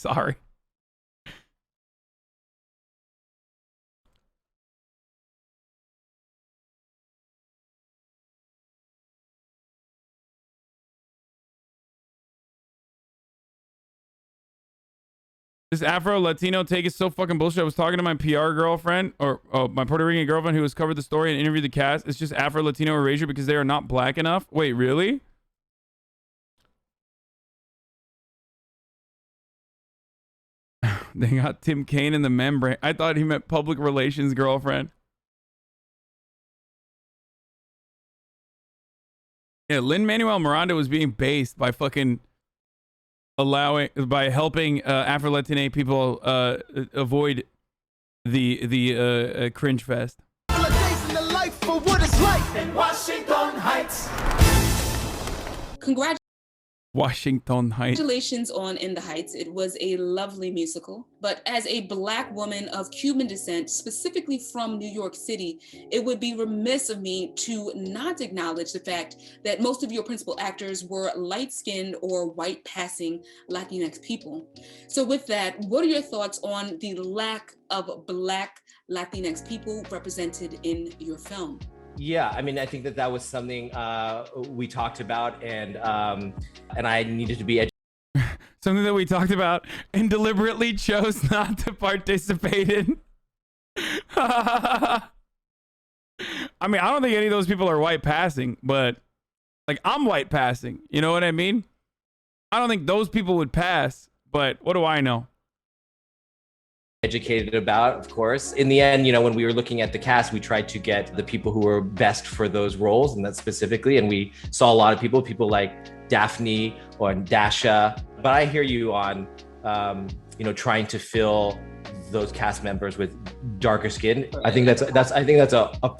Sorry. This Afro Latino take is so fucking bullshit. I was talking to my PR girlfriend, or my Puerto Rican girlfriend, who has covered the story and interviewed the cast. It's just Afro Latino erasure because they are not black enough. Wait, really? They got Tim Kaine in the membrane. I thought he meant public relations girlfriend. Yeah, Lin-Manuel Miranda was being based by fucking by helping Afro-Latine people avoid the cringe fest. Congratulations. Washington Heights. Congratulations on In the Heights. It was a lovely musical. But as a Black woman of Cuban descent, specifically from New York City, it would be remiss of me to not acknowledge the fact that most of your principal actors were light-skinned or white-passing Latinx people. So with that, what are your thoughts on the lack of Black Latinx people represented in your film? Yeah, I mean, I think that was something we talked about, and I needed to be something that we talked about and deliberately chose not to participate in. I mean, I don't think any of those people are white passing, but like I'm white passing. You know what I mean? I don't think those people would pass, but what do I know? Educated about, of course. In the end, you know, when we were looking at the cast, we tried to get the people who were best for those roles, and that specifically, and we saw a lot of people like Daphne or Dasha. But I hear you on, you know, trying to fill those cast members with darker skin. I think that's a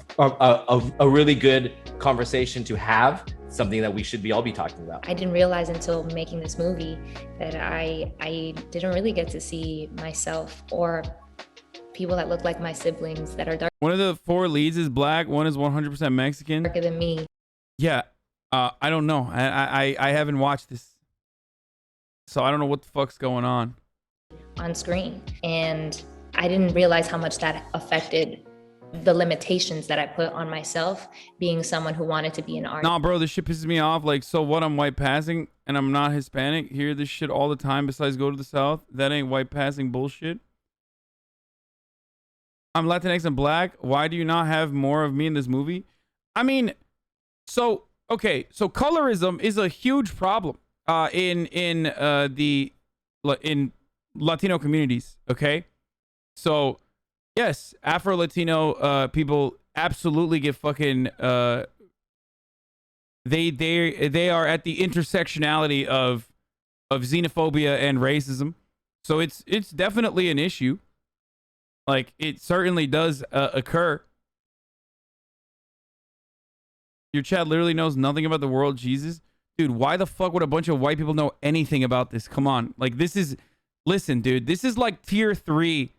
really good conversation to have. Something that we should all be talking about. I didn't realize until making this movie that I didn't really get to see myself or people that look like my siblings that are darker. One of the 4 leads is black. One is 100% Mexican. Darker than me. Yeah, I don't know. I haven't watched this, so I don't know what the fuck's going on screen, and I didn't realize how much that affected the limitations that I put on myself, being someone who wanted to be an artist. Nah, bro, this shit pisses me off. Like, so what? I'm white passing and I'm not Hispanic. Hear this shit all the time. Besides, go to the South. That ain't white passing bullshit. I'm Latinx and black. Why do you not have more of me in this movie? I mean, so okay, so colorism is a huge problem in Latino communities. Okay, so. Yes, Afro-Latino people absolutely get fucking they are at the intersectionality of xenophobia and racism. So it's definitely an issue. Like, it certainly does occur. Your chat literally knows nothing about the world, Jesus. Dude, why the fuck would a bunch of white people know anything about this? Come on. Like, this is, listen, dude, this is like tier 3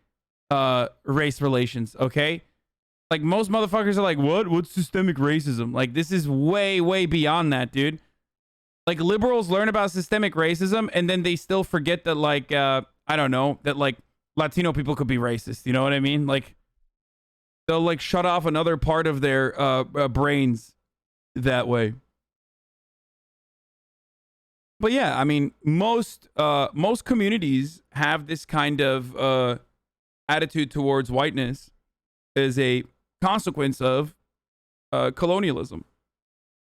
race relations, okay? Like, most motherfuckers are like, what's systemic racism? Like, this is way beyond that, dude. Like, liberals learn about systemic racism and then they still forget that, like, I don't know, that like Latino people could be racist, you know what I mean? Like, they'll like shut off another part of their brains that way. But yeah, I mean, most communities have this kind of attitude towards whiteness as a consequence of colonialism.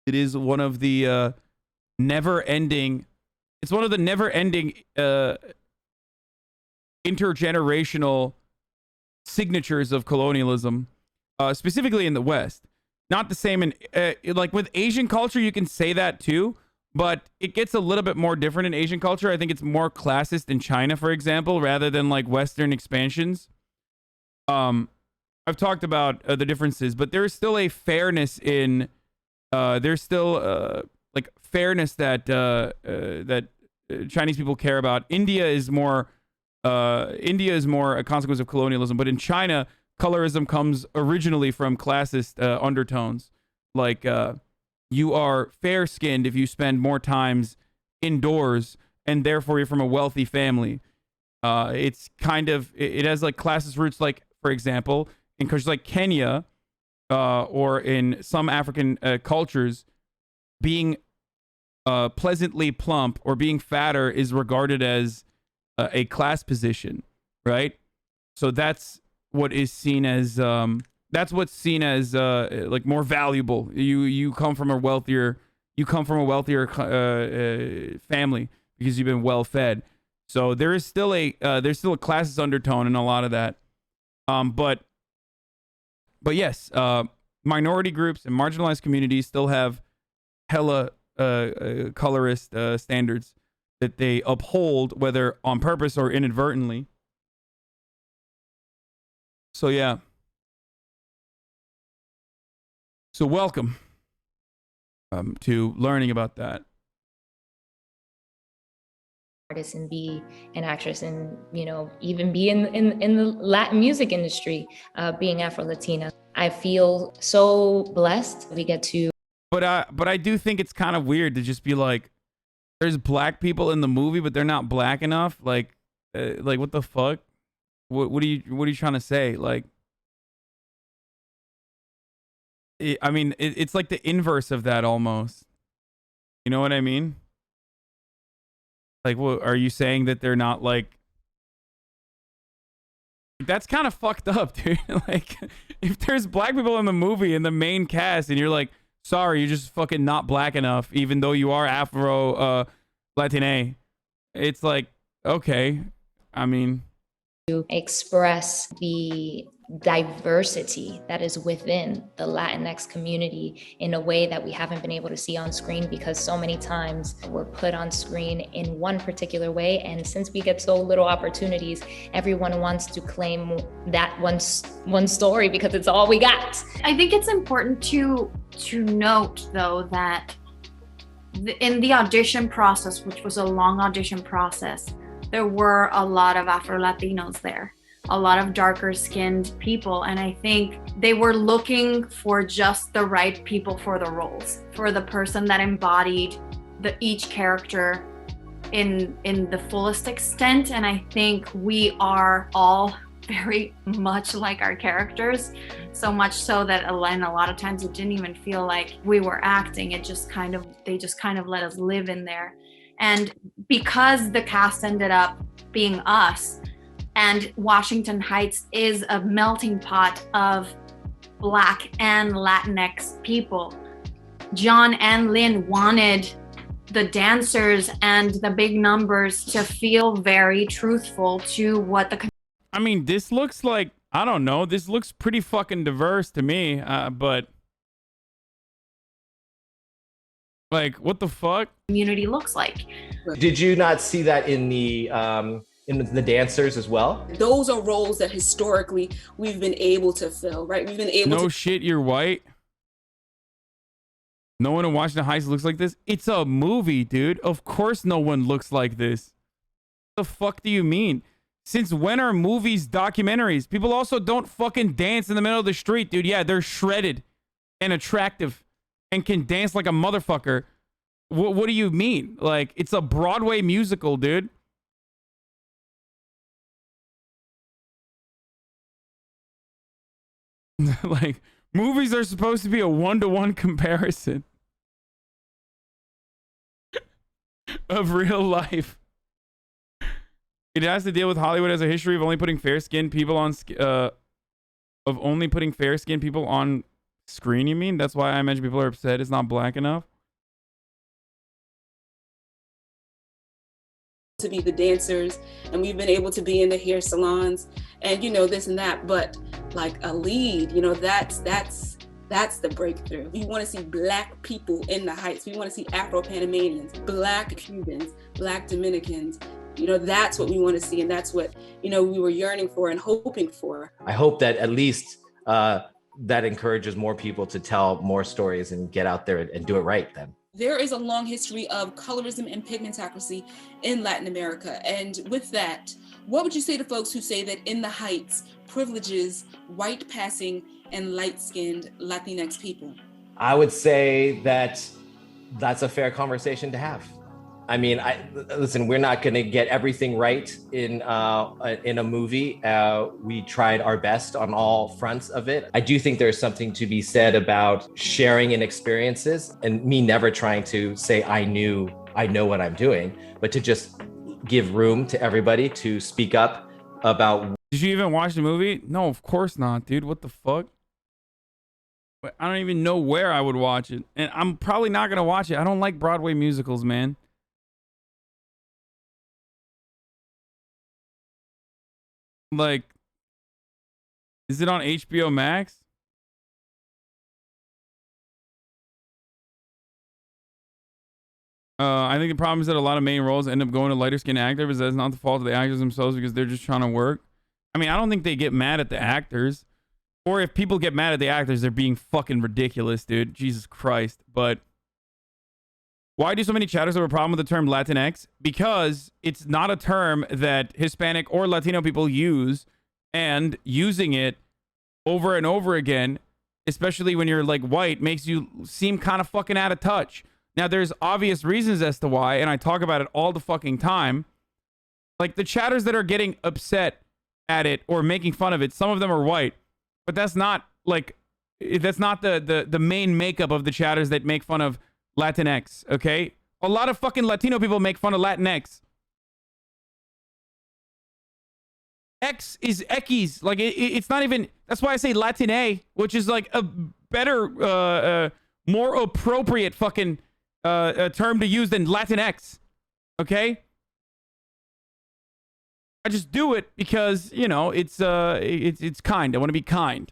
It is one of the never-ending intergenerational signatures of colonialism, specifically in the West. Not the same in like with Asian culture, you can say that too, but it gets a little bit more different in Asian culture. I think it's more classist in China, for example, rather than like Western expansions. I've talked about the differences, but there is still a fairness in there's still like fairness that that Chinese people care about. India is more a consequence of colonialism, but in China, colorism comes originally from classist undertones. Like, you are fair-skinned if you spend more times indoors, and therefore you're from a wealthy family. It's kind of it has like classist roots, like for example, in countries like Kenya, or in some African cultures, being pleasantly plump or being fatter is regarded as a class position, right? So that's what is seen as like more valuable. You come from a wealthier family because you've been well fed. So there is still a classist undertone in a lot of that. But yes, minority groups and marginalized communities still have hella colorist standards that they uphold, whether on purpose or inadvertently. So yeah. So welcome to learning about that. Artist and be an actress and, you know, even be in the Latin music industry, being Afro-Latina. I feel so blessed we get to. But I do think it's kind of weird to just be like, there's black people in the movie, but they're not black enough. Like what the fuck? What are you trying to say? Like, I mean, it's like the inverse of that almost. You know what I mean? Like, what are you saying that they're not like? That's kind of fucked up, dude. Like, if there's black people in the movie in the main cast, and you're like, sorry, you're just fucking not black enough, even though you are Afro Latine. It's like, okay, I mean, to express the diversity that is within the Latinx community in a way that we haven't been able to see on screen, because so many times we're put on screen in one particular way, and since we get so little opportunities, everyone wants to claim that one story because it's all we got. I think it's important to note though that in the audition process, which was a long audition process, there were a lot of Afro-Latinos there, a lot of darker skinned people. And I think they were looking for just the right people for the roles, for the person that embodied each character in the fullest extent. And I think we are all very much like our characters, so much so that in a lot of times it didn't even feel like we were acting. They just kind of let us live in there. And because the cast ended up being us, and Washington Heights is a melting pot of Black and Latinx people, John and Lynn wanted the dancers and the big numbers to feel very truthful to what the... I mean, this looks like, I don't know, this looks pretty fucking diverse to me, but like, what the fuck? Community looks like. Did you not see that in the dancers as well? Those are roles that historically we've been able to fill, right? We've been able to... No shit, you're white? No one in Washington Heights looks like this? It's a movie, dude. Of course no one looks like this. What the fuck do you mean? Since when are movies documentaries? People also don't fucking dance in the middle of the street, dude. Yeah, they're shredded and attractive and can dance like a motherfucker. What do you mean? Like, it's a Broadway musical, dude. Like, movies are supposed to be a one-to-one comparison of real life. It has to deal with Hollywood as a history of only putting fair-skinned people on screen, you mean? That's why I imagine people are upset it's not black enough. To be the dancers, and we've been able to be in the hair salons and, you know, this and that, but like a lead, you know, that's the breakthrough. We want to see Black people in the Heights. We want to see Afro-Panamanians, Black Cubans, Black Dominicans. You know, that's what we want to see, and that's what, you know, we were yearning for and hoping for. I hope that at least that encourages more people to tell more stories and get out there and do it right then. There is a long history of colorism and pigmentocracy in Latin America. And with that, what would you say to folks who say that In the Heights privileges white passing and light-skinned Latinx people? I would say that that's a fair conversation to have. I mean, listen. We're not going to get everything right in a movie. We tried our best on all fronts of it. I do think there's something to be said about sharing in experiences, and me never trying to say I know what I'm doing, but to just give room to everybody to speak up about. Did you even watch the movie? No, of course not, dude. What the fuck? I don't even know where I would watch it, and I'm probably not gonna watch it. I don't like Broadway musicals, man. Like, is it on HBO Max? I think the problem is that a lot of main roles end up going to lighter skinned actors. That's not the fault of the actors themselves because they're just trying to work. I mean, I don't think they get mad at the actors. Or if people get mad at the actors, they're being fucking ridiculous, dude. Jesus Christ. But why do so many chatters have a problem with the term Latinx? Because it's not a term that Hispanic or Latino people use, and using it over and over again, especially when you're like white, makes you seem kind of fucking out of touch. Now, there's obvious reasons as to why, and I talk about it all the fucking time. Like, the chatters that are getting upset at it or making fun of it, some of them are white, but that's not like, that's not the main makeup of the chatters that make fun of Latinx, okay? A lot of fucking Latino people make fun of Latinx. X is Ekis. Like, it's not even, that's why I say Latine, which is like a better, more appropriate fucking term to use than Latinx, okay? I just do it because, you know, it's kind. I want to be kind.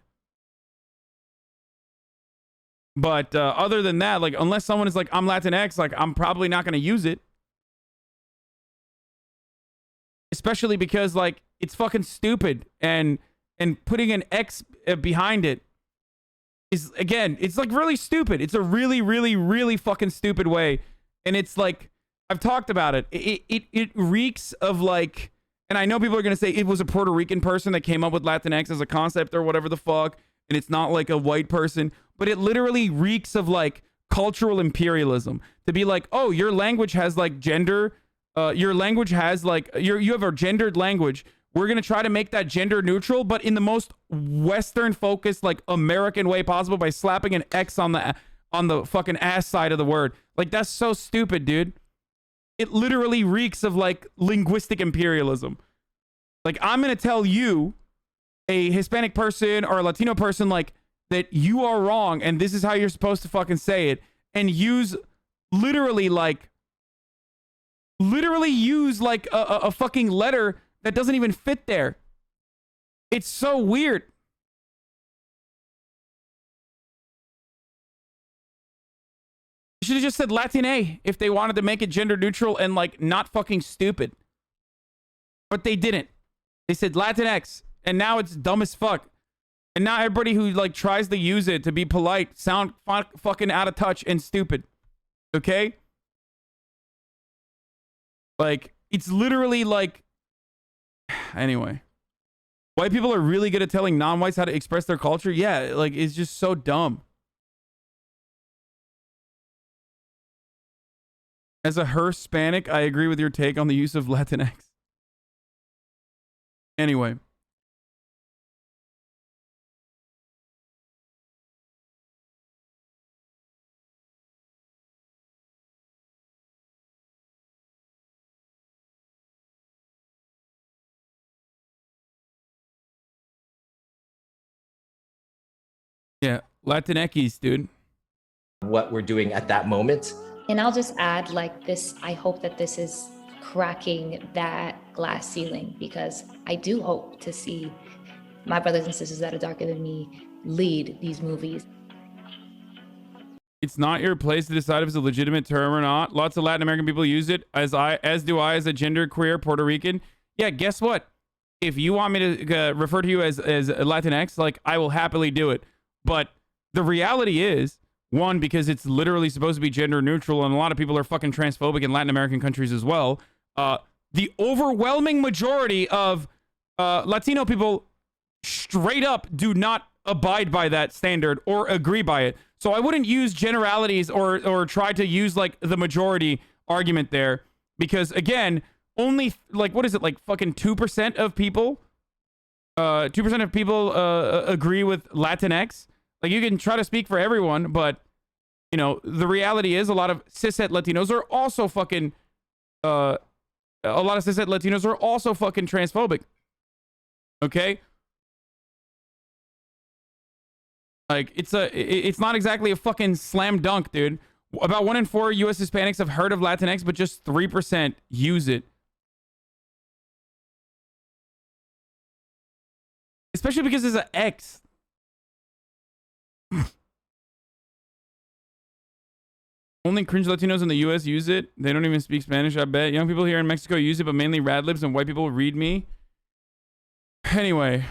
But other than that, like, unless someone is like, I'm Latinx, like, I'm probably not going to use it. Especially because, like, it's fucking stupid. And putting an X behind it is, again, it's like really stupid. It's a really, really, really fucking stupid way. And it's like, I've talked about it. It reeks of like, and I know people are going to say it was a Puerto Rican person that came up with Latinx as a concept or whatever the fuck. And it's not like a white person, but it literally reeks of like cultural imperialism to be like, oh, your language has like gender. Your language has like, you have a gendered language. We're going to try to make that gender neutral, but in the most Western focused, like American way possible by slapping an X on the fucking ass side of the word. Like, that's so stupid, dude. It literally reeks of like linguistic imperialism. Like, I'm going to tell you, a Hispanic person or a Latino person, like, that you are wrong and this is how you're supposed to fucking say it, and use literally use like a fucking letter that doesn't even fit there. It's so weird. You should have just said Latine if they wanted to make it gender neutral and like not fucking stupid. But they didn't. They said Latinx, and now it's dumb as fuck. And now everybody who like tries to use it to be polite sound fucking out of touch and stupid. Okay? Like, it's literally like, anyway. White people are really good at telling non-whites how to express their culture. Yeah, like, it's just so dumb. As a Hispanic, I agree with your take on the use of Latinx. Anyway. Yeah, Latinx, dude. What we're doing at that moment. And I'll just add, like, this, I hope that this is cracking that glass ceiling, because I do hope to see my brothers and sisters that are darker than me lead these movies. It's not your place to decide if it's a legitimate term or not. Lots of Latin American people use it, as do I as a genderqueer Puerto Rican. Yeah, guess what? If you want me to refer to you as Latinx, like, I will happily do it. But the reality is, one, because it's literally supposed to be gender neutral, and a lot of people are fucking transphobic in Latin American countries as well. The overwhelming majority of Latino people straight up do not abide by that standard or agree by it. So I wouldn't use generalities or try to use like the majority argument there. Because again, only like what is it, like fucking 2% of people 2% of people agree with Latinx. Like, you can try to speak for everyone, but you know, the reality is a lot of cishet Latinos are also fucking a lot of cishet Latinos are also fucking transphobic. Okay? Like, it's not exactly a fucking slam dunk, dude. About 1 in 4 US Hispanics have heard of Latinx, but just 3% use it. Especially because there's an X. Only cringe Latinos in the US use it. They don't even speak Spanish, I bet. Young people here in Mexico use it, but mainly rad libs and white people read me. Anyway.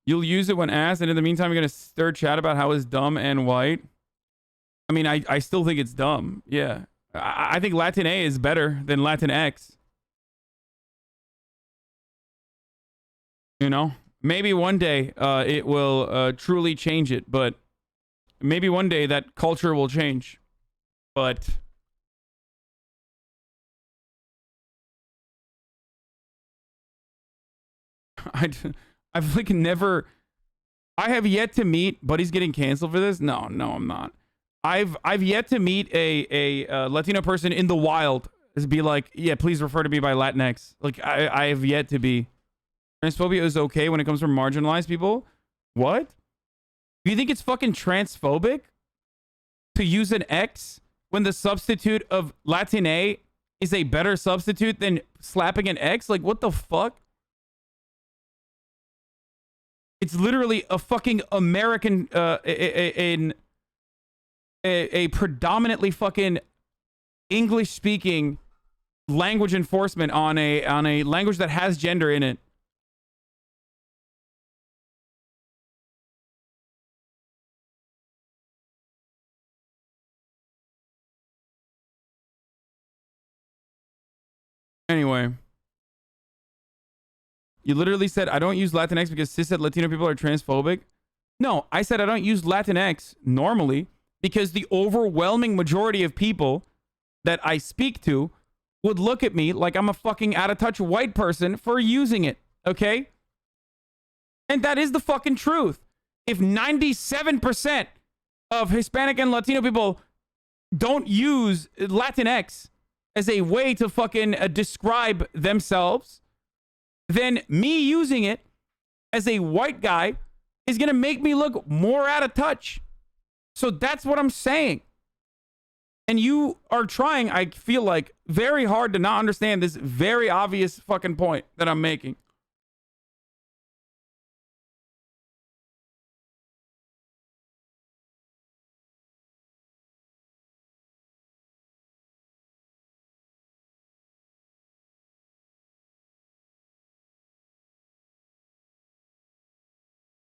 You'll use it when asked, and in the meantime, you're going to stir chat about how it's dumb and white. I mean, I still think it's dumb. Yeah. I think Latin A is better than Latin X. You know? Maybe one day it will truly change it, but maybe one day that culture will change. But I've like never... I have yet to meet... Buddy's getting canceled for this? No, I'm not. I've yet to meet a Latino person in the wild to be like, yeah, please refer to me by Latinx. Like, I have yet to be. Transphobia is okay when it comes from marginalized people? What? Do you think it's fucking transphobic to use an X when the substitute of Latine is a better substitute than slapping an X? Like, what the fuck? It's literally a fucking American, a predominantly fucking English-speaking language enforcement on a language that has gender in it. Anyway. You literally said, I don't use Latinx because cishet Latino people are transphobic. No, I said I don't use Latinx normally because the overwhelming majority of people that I speak to would look at me like I'm a fucking out-of-touch white person for using it, okay? And that is the fucking truth. If 97% of Hispanic and Latino people don't use Latinx as a way to fucking describe themselves, then me using it as a white guy is going to make me look more out of touch. So that's what I'm saying. And you are trying, I feel like, very hard to not understand this very obvious fucking point that I'm making.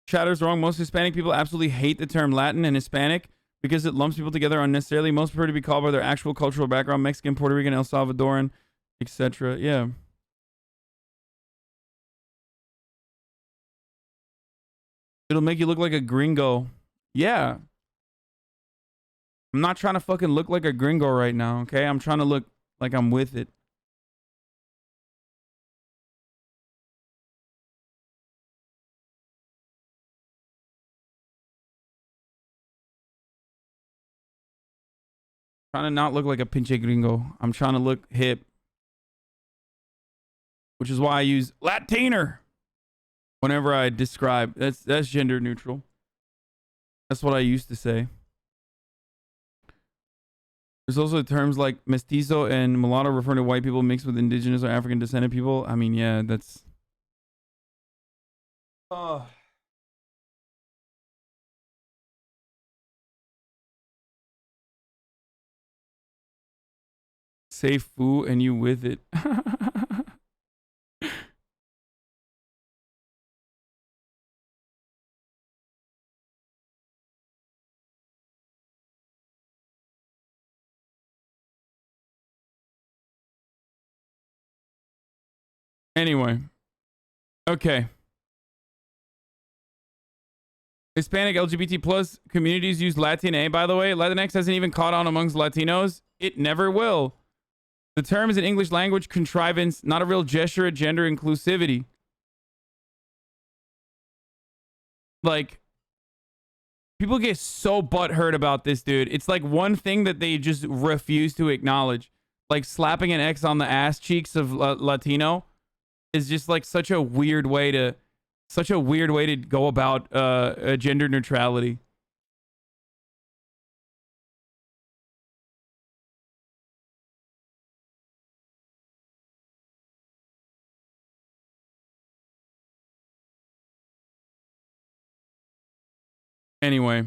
Chatter's wrong. Most Hispanic people absolutely hate the term Latin and Hispanic because it lumps people together unnecessarily. Most prefer to be called by their actual cultural background: Mexican, Puerto Rican, El Salvadoran, etc. Yeah. It'll make you look like a gringo. Yeah. I'm not trying to fucking look like a gringo right now, okay? I'm trying to look like I'm with it. Trying to not look like a pinche gringo. I'm trying to look hip. Which is why I use Latiner whenever I describe. That's gender neutral. That's what I used to say. There's also terms like mestizo and mulatto referring to white people mixed with indigenous or African descended people. I mean, yeah, that's... Oh. Say foo and you with it. Anyway. Okay. Hispanic LGBT plus communities use Latina, by the way. Latinx hasn't even caught on amongst Latinos. It never will. The term is an English language contrivance, not a real gesture at gender inclusivity. Like, people get so butthurt about this, dude. It's like one thing that they just refuse to acknowledge. Like slapping an X on the ass cheeks of Latino is just like such a weird way to go about gender neutrality. Anyway.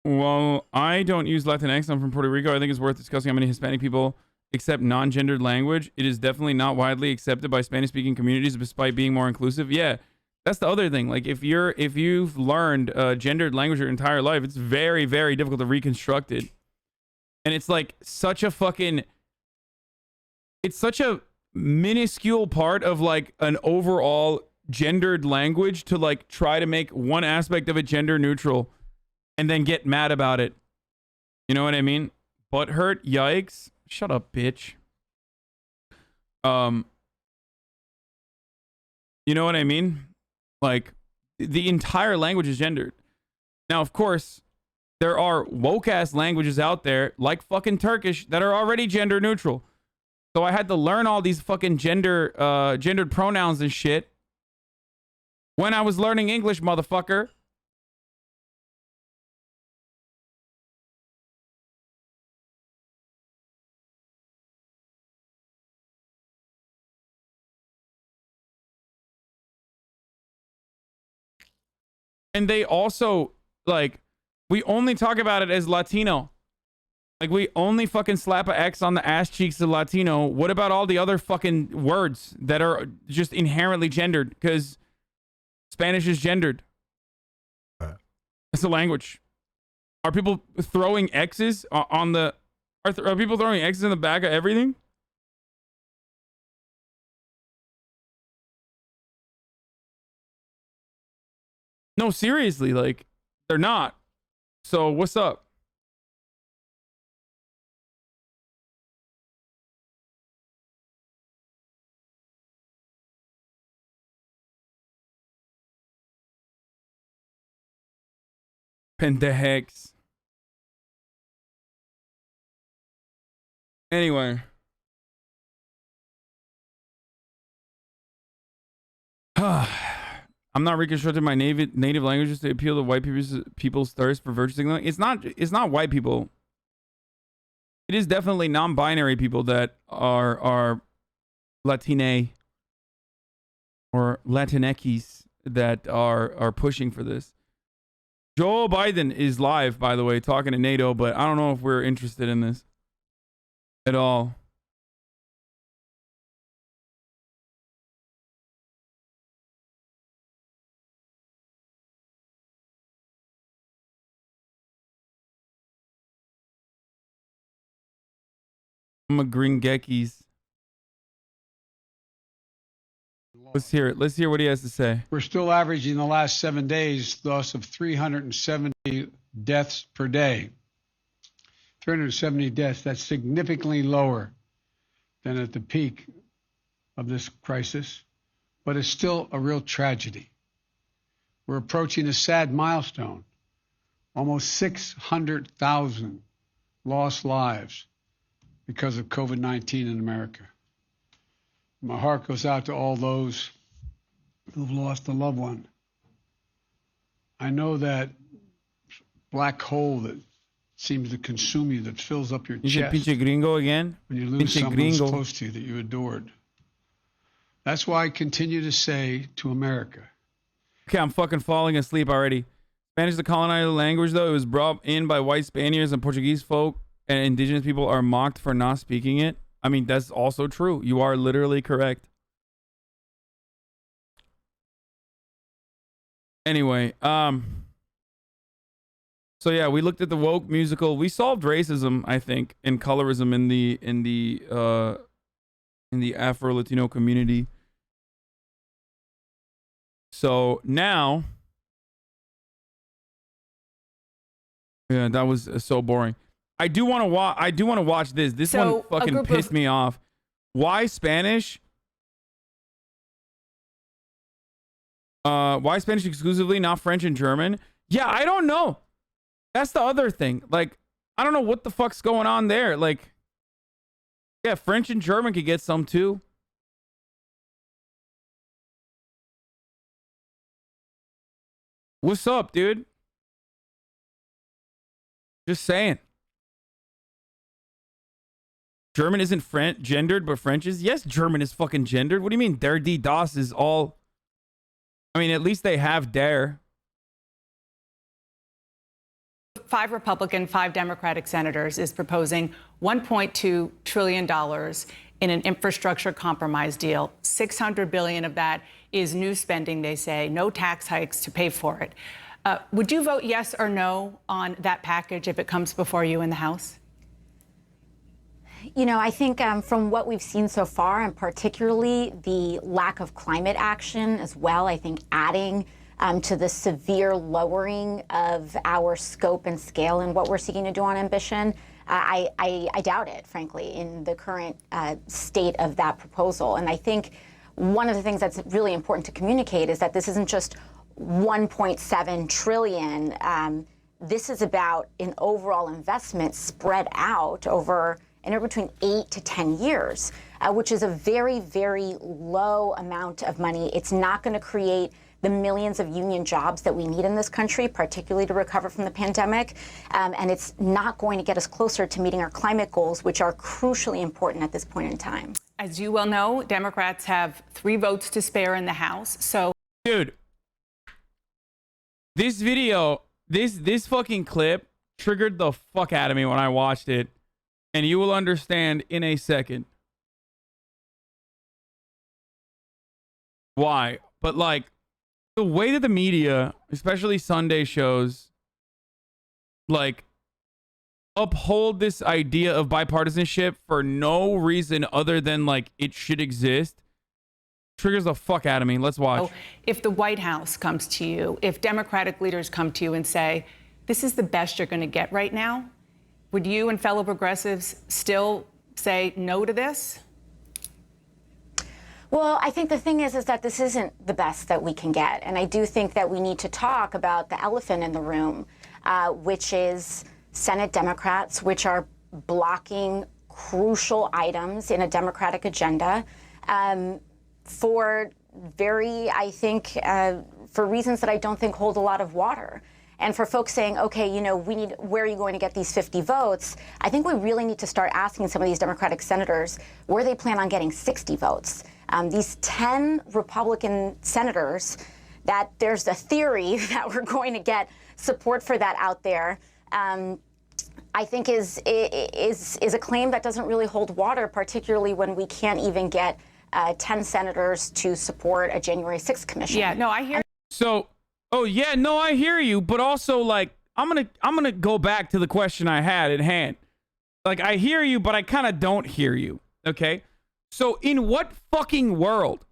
Well, I don't use Latinx. I'm from Puerto Rico. I think it's worth discussing how many Hispanic people accept non-gendered language. It is definitely not widely accepted by Spanish-speaking communities, despite being more inclusive. Yeah, that's the other thing. Like, if you've learned gendered language your entire life, it's very, very difficult to reconstruct it. And it's like such a fucking... It's such a minuscule part of like an overall gendered language to like try to make one aspect of it gender neutral and then get mad about it. You know what I mean? Butthurt, yikes. Shut up, bitch. You know what I mean? Like, the entire language is gendered. Now, of course, there are woke-ass languages out there, like fucking Turkish, that are already gender neutral. So I had to learn all these fucking gendered pronouns and shit when I was learning English, motherfucker. And they also, like, we only talk about it as Latino. Like, we only fucking slap a X on the ass cheeks of Latino. What about all the other fucking words that are just inherently gendered? Because Spanish is gendered. It's a language. Are people throwing X's on the... Are people throwing X's in the back of everything? No, seriously, like, they're not. So, what's up? Pendejex. Anyway. I'm not reconstructing my native languages to appeal to white people's thirst for virtue signaling. It's not white people. It is definitely non-binary people that are Latine or Latinx that are pushing for this. Joe Biden is live, by the way, talking to NATO, but I don't know if we're interested in this at all. I'm a green geckis. Let's hear it. Let's hear what he has to say. We're still averaging the last 7 days loss of 370 deaths per day. 370 deaths. That's significantly lower than at the peak of this crisis, but it's still a real tragedy. We're approaching a sad milestone. Almost 600,000 lost lives because of COVID-19 in America. My heart goes out to all those who've lost a loved one. I know that black hole that seems to consume you, that fills up your chest. Pinche gringo again? When you lose someone who's close to you that you adored. That's why I continue to say to America. Okay, I'm fucking falling asleep already. Spanish is the colonizer language, though. It was brought in by white Spaniards, and Portuguese folk and indigenous people are mocked for not speaking it. I mean, that's also true. You are literally correct. Anyway, So yeah, we looked at the woke musical. We solved racism, I think, and colorism in the Afro-Latino community. So now, yeah, that was so boring. I do want to watch. I do want to watch this. This one fucking pissed me off. Why Spanish? Why Spanish exclusively, not French and German? Yeah, I don't know. That's the other thing. Like, I don't know what the fuck's going on there. Like, yeah, French and German could get some too. What's up, dude? Just saying. German isn't gendered, but French is? Yes, German is fucking gendered. What do you mean? Der, die, das is all... I mean, at least they have der. 5 Republican, 5 Democratic senators is proposing $1.2 trillion in an infrastructure compromise deal. $600 billion of that is new spending, they say, no tax hikes to pay for it. Would you vote yes or no on that package if it comes before you in the House? You know, I think from what we've seen so far, and particularly the lack of climate action as well, I think adding to the severe lowering of our scope and scale and what we're seeking to do on ambition, I doubt it, frankly, in the current state of that proposal. And I think one of the things that's really important to communicate is that this isn't just 1.7 trillion. This is about an overall investment spread out over anywhere between 8 to 10 years, which is a very, very low amount of money. It's not going to create the millions of union jobs that we need in this country, particularly to recover from the pandemic. And it's not going to get us closer to meeting our climate goals, which are crucially important at this point in time. As you well know, Democrats have 3 votes to spare in the House. So, dude, this video, this fucking clip triggered the fuck out of me when I watched it. And you will understand in a second why. But like, the way that the media, especially Sunday shows, like, uphold this idea of bipartisanship for no reason other than like it should exist triggers the fuck out of me. Let's watch. if the White House comes to you, if Democratic leaders come to you and say, this is the best you're going to get right now, would you and fellow progressives still say no to this? Well, I think the thing is that this isn't the best that we can get. And I do think that we need to talk about the elephant in the room, which is Senate Democrats, which are blocking crucial items in a Democratic agenda for for reasons that I don't think hold a lot of water. And for folks saying, okay, you know, where are you going to get these 50 votes? I think we really need to start asking some of these Democratic senators where they plan on getting 60 votes. These 10 Republican senators, that there's a theory that we're going to get support for that out there, I think is a claim that doesn't really hold water, particularly when we can't even get 10 senators to support a January 6th commission. Yeah, no, I hear. So, oh yeah, no, I hear you, but also like I'm gonna go back to the question I had at hand. Like, I hear you, but I kind of don't hear you. Okay, so in what fucking world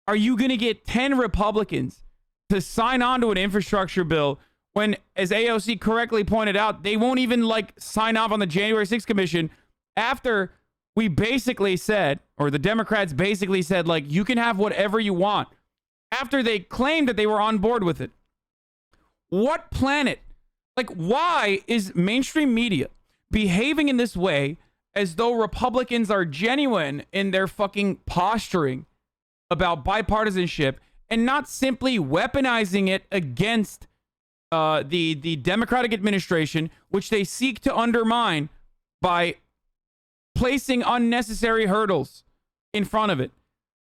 are you gonna get 10 Republicans to sign on to an infrastructure bill when, as AOC correctly pointed out, they won't even like sign off on the January 6th commission after we basically said, or the Democrats basically said, like, you can have whatever you want, after they claimed that they were on board with it? What planet? Like, why is mainstream media behaving in this way as though Republicans are genuine in their fucking posturing about bipartisanship and not simply weaponizing it against the Democratic administration, which they seek to undermine by placing unnecessary hurdles in front of it?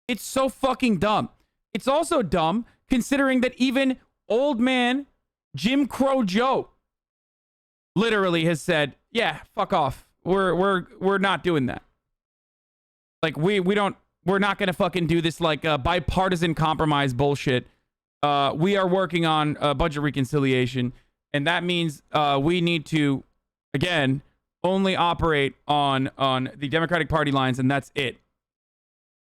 It's so fucking dumb. It's also dumb considering that even old man Jim Crow Joe literally has said, yeah, fuck off. We're not doing that. Like, we're not going to fucking do this like bipartisan compromise bullshit. We are working on budget reconciliation, And that means we need to, again, only operate on the Democratic Party lines, and that's it.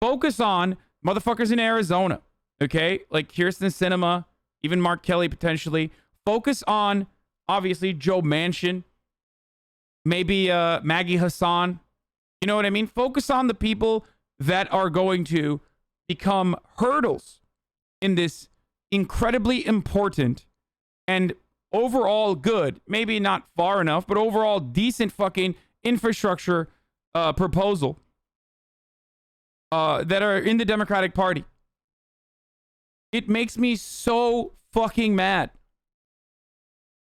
Focus on motherfuckers in Arizona, okay? Like Kirsten Sinema, even Mark Kelly potentially. Focus on, obviously, Joe Manchin, maybe Maggie Hassan. You know what I mean? Focus on the people that are going to become hurdles in this incredibly important and overall good, maybe not far enough, but overall decent fucking infrastructure proposal that are in the Democratic Party. It makes me so fucking mad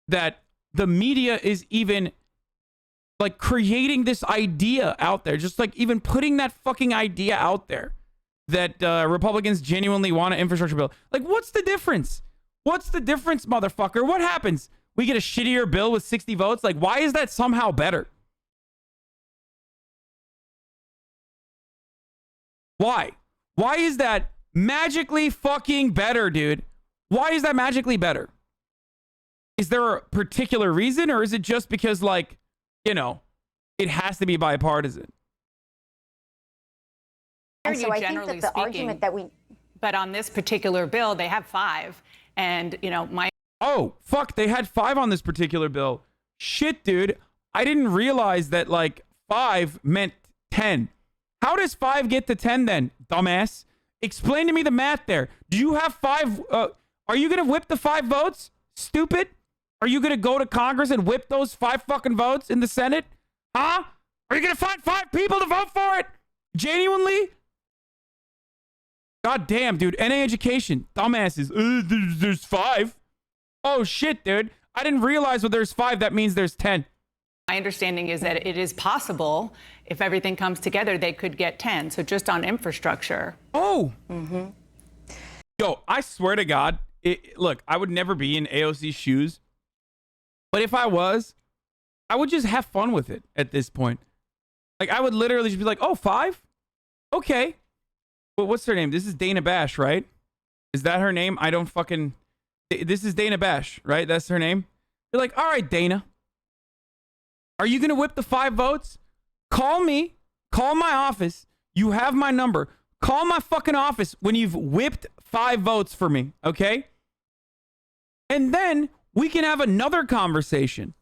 that the media is even like creating this idea out there, just like even putting that fucking idea out there that Republicans genuinely want an infrastructure bill. Like, what's the difference? What's the difference, motherfucker? What happens? We get a shittier bill with 60 votes? Like, why is that somehow better? Why? Why is that magically fucking better, dude? Why is that magically better? Is there a particular reason, or is it just because, like, you know, it has to be bipartisan? And so I think that the argument that we... But on this particular bill, they have 5. And, you know, my... Oh, fuck, they had 5 on this particular bill. Shit, dude. I didn't realize that, like, 5 meant 10. How does 5 get to 10 then, dumbass? Explain to me the math there. Do you have 5... are you going to whip the 5 votes? Stupid. Are you going to go to Congress and whip those 5 fucking votes in the Senate? Huh? Are you going to find 5 people to vote for it? Genuinely? God damn, dude. NA education. Dumbasses. There's 5. Oh, shit, dude. I didn't realize when there's 5, that means there's 10. My understanding is that it is possible, if everything comes together, they could get 10. So just on infrastructure. Oh. Yo, I swear to God, look, I would never be in AOC's shoes. But if I was, I would just have fun with it at this point. Like, I would literally just be like, oh, 5? Okay. Well, what's her name? This is Dana Bash, right? Is that her name? I don't fucking... This is Dana Bash, right? That's her name? You're like, all right, Dana. Are you going to whip the 5 votes? Call me. Call my office. You have my number. Call my fucking office when you've whipped 5 votes for me, okay? And then we can have another conversation,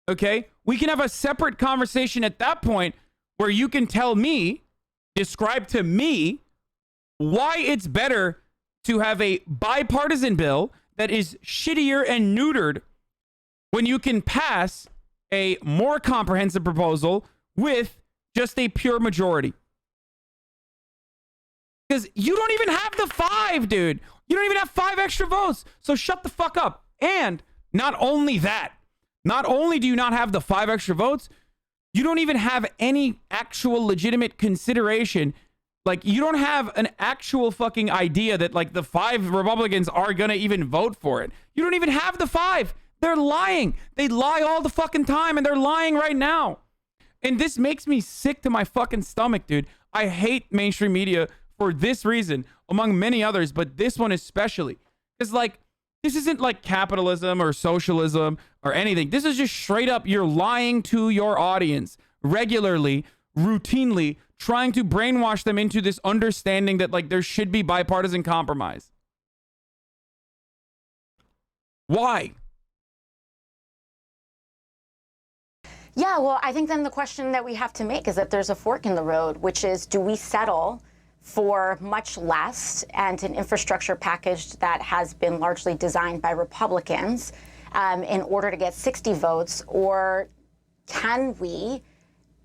okay? We can have a separate conversation at that point where you can tell me, describe to me, why it's better to have a bipartisan bill that is shittier and neutered when you can pass a more comprehensive proposal with just a pure majority. Because you don't even have the 5, dude. You don't even have 5 extra votes. So shut the fuck up. And not only that, not only do you not have the 5 extra votes, you don't even have any actual legitimate consideration. Like, you don't have an actual fucking idea that, like, the 5 Republicans are gonna even vote for it. You don't even have the 5. They're lying. They lie all the fucking time, and they're lying right now. And this makes me sick to my fucking stomach, dude. I hate mainstream media for this reason, among many others, but this one especially. It's like, this isn't like capitalism or socialism or anything. This is just straight up, you're lying to your audience regularly, routinely, trying to brainwash them into this understanding that, like, there should be bipartisan compromise. Why? Yeah, well, I think then the question that we have to make is that there's a fork in the road, which is, do we settle for much less and an infrastructure package that has been largely designed by Republicans in order to get 60 votes, or can we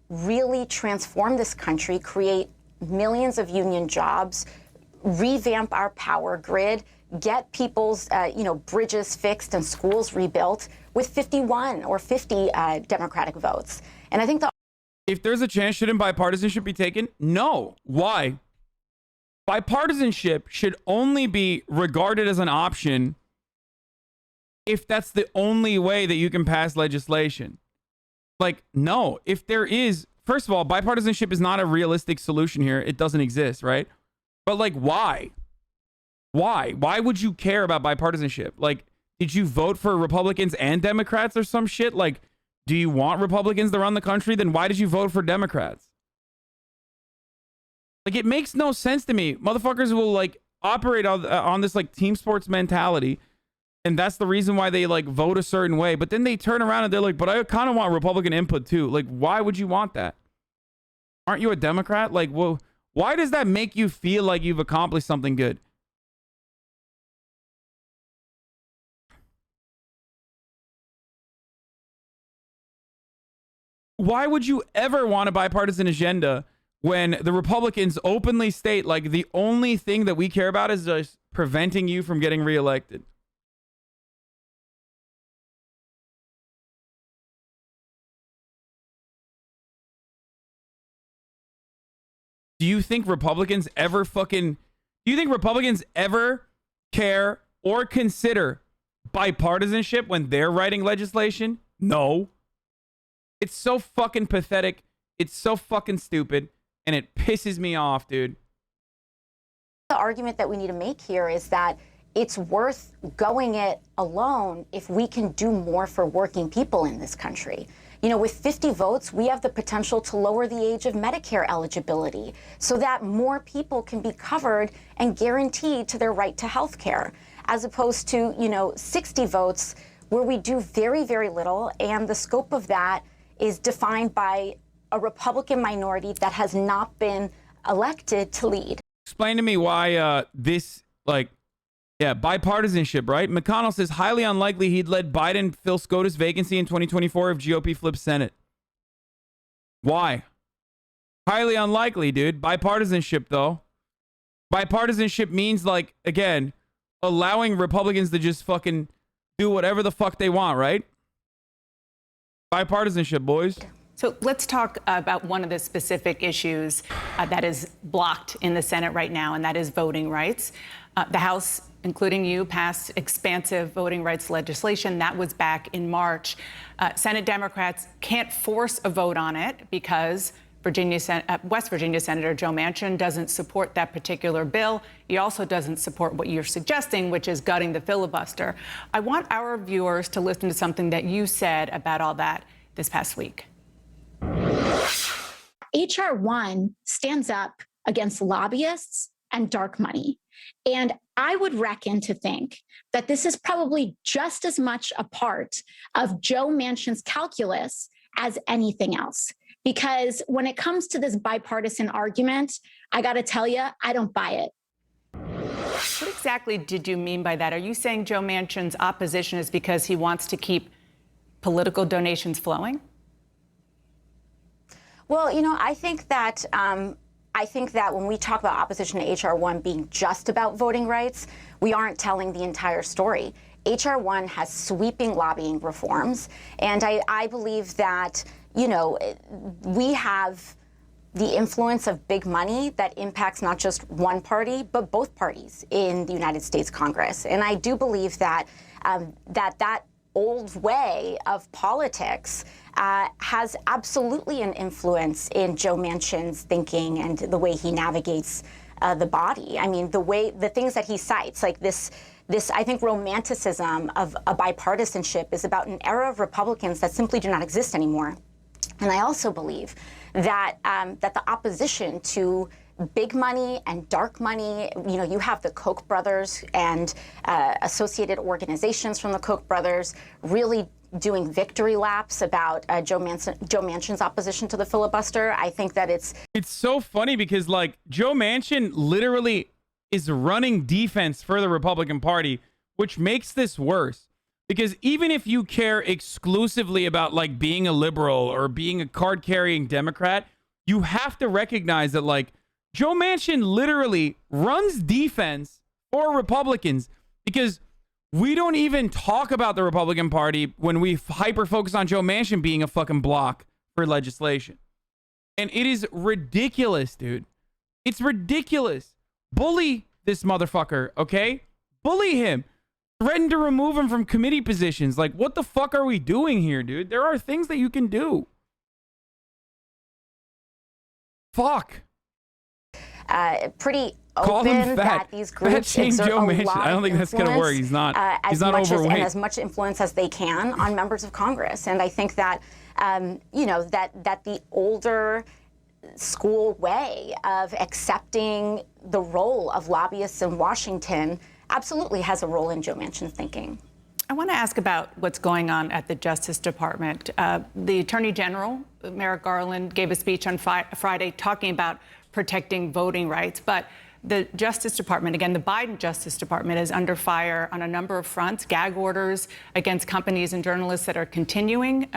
really transform this country, create millions of union jobs, revamp our power grid, get people's bridges fixed and schools rebuilt with 51 or 50 Democratic votes? And I think if there's a chance, shouldn't bipartisanship be taken? No. Why? Bipartisanship should only be regarded as an option if that's the only way that you can pass legislation. Like, no, if there is, first of all, bipartisanship is not a realistic solution here. It doesn't exist, right? But, like, why? Why? Why would you care about bipartisanship? Like, Did you vote for Republicans and Democrats or some shit? Like, do you want Republicans to run the country? Then why did you vote for Democrats? Like, it makes no sense to me. Motherfuckers will like operate on this like team sports mentality. And that's the reason why they like vote a certain way. But then they turn around and they're like, but I kind of want Republican input too. Like, why would you want that? Aren't you a Democrat? Like, well, why does that make you feel like you've accomplished something good? Why would you ever want a bipartisan agenda when the Republicans openly state like the only thing that we care about is just preventing you from getting reelected? Do you think Republicans ever care or consider bipartisanship when they're writing legislation? No. It's so fucking pathetic. It's so fucking stupid. And it pisses me off, dude. The argument that we need to make here is that it's worth going it alone if we can do more for working people in this country. You know, with 50 votes, we have the potential to lower the age of Medicare eligibility so that more people can be covered and guaranteed to their right to health care, as opposed to, 60 votes where we do very, very little. And the scope of that is defined by a Republican minority that has not been elected to lead. Explain to me why bipartisanship, right? McConnell says highly unlikely he'd let Biden fill SCOTUS vacancy in 2024 if GOP flips Senate. Why? Highly unlikely, dude. Bipartisanship, though. Bipartisanship means, like, again, allowing Republicans to just fucking do whatever the fuck they want, right? Bipartisanship, boys. So let's talk about one of the specific issues that is blocked in the Senate right now, and that is voting rights. The House, including you, passed expansive voting rights legislation. That was back in March. Senate Democrats can't force a vote on it because West Virginia Senator Joe Manchin doesn't support that particular bill. He also doesn't support what you're suggesting, which is gutting the filibuster. I want our viewers to listen to something that you said about all that this past week. H.R. 1 stands up against lobbyists and dark money. And I would reckon to think that this is probably just as much a part of Joe Manchin's calculus as anything else. Because when it comes to this bipartisan argument, I got to tell you, I don't buy it. What exactly did you mean by that? Are you saying Joe Manchin's opposition is because he wants to keep political donations flowing? Well, I think that when we talk about opposition to H.R. 1 being just about voting rights, we aren't telling the entire story. H.R. 1 has sweeping lobbying reforms, and I believe that, we have the influence of big money that impacts not just one party, but both parties in the United States Congress. And I do believe that that old way of politics has absolutely an influence in Joe Manchin's thinking and the way he navigates the body. I mean, the things that he cites, like this, I think, romanticism of a bipartisanship is about an era of Republicans that simply do not exist anymore. And I also believe that that the opposition to big money and dark money, you have the Koch brothers and associated organizations from the Koch brothers really doing victory laps about Joe Manchin's opposition to the filibuster. I think that it's so funny because, like, Joe Manchin literally is running defense for the Republican Party, which makes this worse. Because even if you care exclusively about, like, being a liberal or being a card-carrying Democrat, you have to recognize that, like, Joe Manchin literally runs defense for Republicans because we don't even talk about the Republican Party when we hyper-focus on Joe Manchin being a fucking block for legislation. And it is ridiculous, dude. It's ridiculous. Bully this motherfucker, okay? Bully him. Threaten to remove him from committee positions. Like, what the fuck are we doing here, dude? There are things that you can do. Fuck. pretty Call him open fat. that these Fat groups shame exert Joe a Manchin. lot I don't of think that's gonna work. influence, He's not. He's not as overweight. as much influence as they can on members of Congress. And I think that that the older school way of accepting the role of lobbyists in Washington absolutely has a role in Joe Manchin's thinking. I want to ask about what's going on at the Justice Department. The Attorney General, Merrick Garland, gave a speech on Friday talking about protecting voting rights. But the Justice Department, again, the Biden Justice Department, is under fire on a number of fronts, gag orders against companies and journalists that are continuing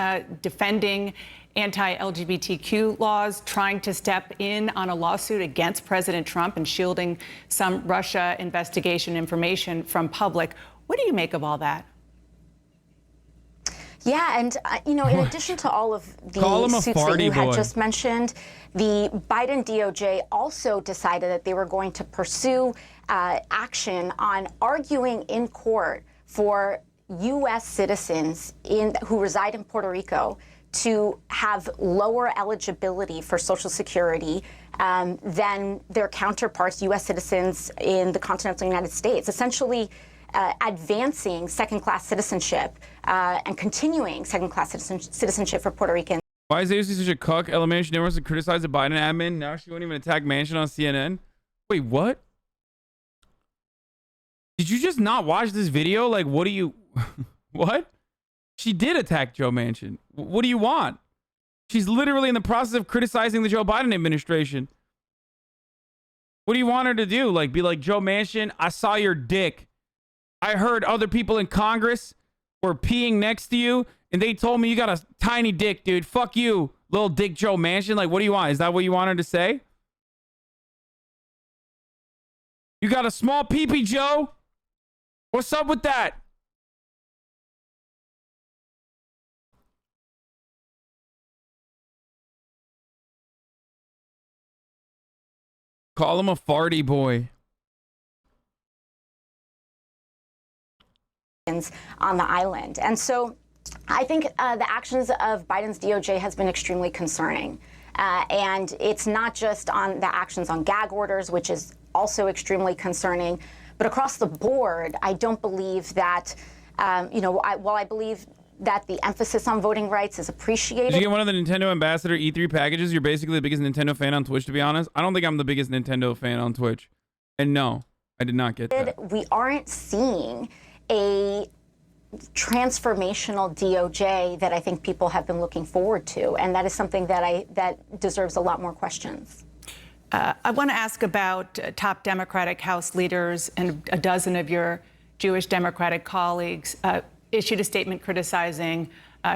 defending anti-LGBTQ laws, trying to step in on a lawsuit against President Trump and shielding some Russia investigation information from public. What do you make of all that? Yeah, and in addition to all of the suits that you had just mentioned, the Biden DOJ also decided that they were going to pursue action on arguing in court for U.S. citizens who reside in Puerto Rico to have lower eligibility for Social Security than their counterparts, U.S. citizens in the continental United States, essentially advancing second-class citizenship and continuing second-class citizenship for Puerto Ricans. Why is AOC such a cuck? Ella Manchin never wants to criticize the Biden admin. Now she won't even attack Manchin on CNN. Wait, what? Did you just not watch this video? Like, what do you... What? She did attack Joe Manchin. What do you want? She's literally in the process of criticizing the Joe Biden administration. What do you want her to do? Like, be like, Joe Manchin, I saw your dick. I heard other people in Congress were peeing next to you, and they told me you got a tiny dick, dude. Fuck you, little dick Joe Manchin. Like, what do you want? Is that what you want her to say? You got a small peepee, Joe? What's up with that? Call him a farty boy. On the island. And so I think the actions of Biden's DOJ has been extremely concerning. And it's not just on the actions on gag orders, which is also extremely concerning, but across the board, I don't believe that, while I believe that the emphasis on voting rights is appreciated. Did you get one of the Nintendo Ambassador E3 packages? You're basically the biggest Nintendo fan on Twitch, to be honest. I don't think I'm the biggest Nintendo fan on Twitch. And no, I did not get that. We aren't seeing a transformational DOJ that I think people have been looking forward to. And that is something that deserves a lot more questions. I want to ask about top Democratic House leaders, and a dozen of your Jewish Democratic colleagues issued a statement criticizing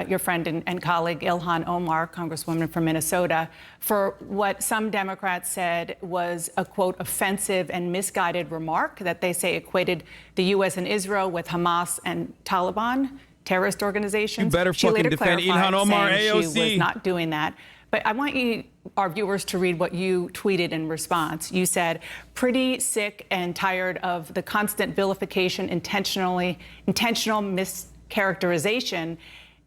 your friend and colleague Ilhan Omar, Congresswoman from Minnesota, for what some Democrats said was a, quote, offensive and misguided remark that they say equated the U.S. and Israel with Hamas and Taliban, terrorist organizations. You better fucking defend Ilhan Omar, AOC. She was not doing that. But I want our viewers to read what you tweeted in response. You said, pretty sick and tired of the constant vilification, intentional mischaracterization,